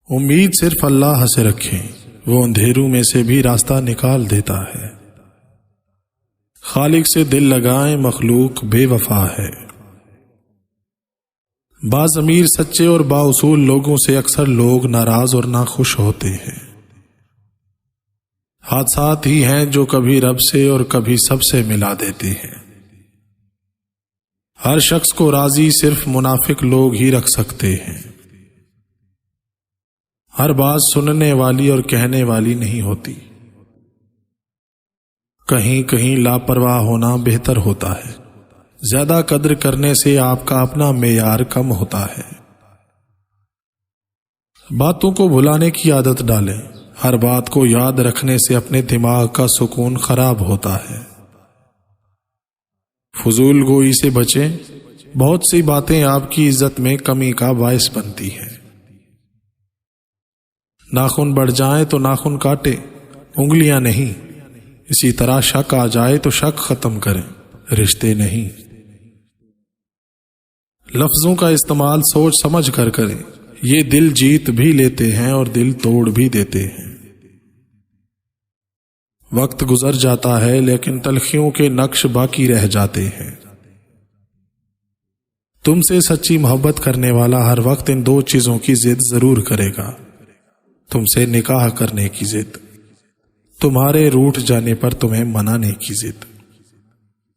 امید صرف اللہ سے رکھیں، وہ اندھیروں میں سے بھی راستہ نکال دیتا ہے۔ خالق سے دل لگائیں، مخلوق بے وفا ہے۔ باضمیر سچے اور بااصول لوگوں سے اکثر لوگ ناراض اور ناخوش ہوتے ہیں۔ حادثات ہی ہیں جو کبھی رب سے اور کبھی سب سے ملا دیتے ہیں۔ ہر شخص کو راضی صرف منافق لوگ ہی رکھ سکتے ہیں۔ ہر بات سننے والی اور کہنے والی نہیں ہوتی۔ کہیں کہیں لاپرواہ ہونا بہتر ہوتا ہے۔ زیادہ قدر کرنے سے آپ کا اپنا معیار کم ہوتا ہے۔ باتوں کو بھلانے کی عادت ڈالیں۔ ہر بات کو یاد رکھنے سے اپنے دماغ کا سکون خراب ہوتا ہے۔ فضول گوئی سے بچیں، بہت سی باتیں آپ کی عزت میں کمی کا باعث بنتی ہیں۔ ناخن بڑھ جائیں تو ناخن کاٹیں، انگلیاں نہیں۔ اسی طرح شک آ جائے تو شک ختم کریں، رشتے نہیں۔ لفظوں کا استعمال سوچ سمجھ کر کریں، یہ دل جیت بھی لیتے ہیں اور دل توڑ بھی دیتے ہیں۔ وقت گزر جاتا ہے لیکن تلخیوں کے نقش باقی رہ جاتے ہیں۔ تم سے سچی محبت کرنے والا ہر وقت ان دو چیزوں کی ضد ضرور کرے گا، تم سے نکاح کرنے کی ضد، تمہارے روٹھ جانے پر تمہیں منانے کی ضد۔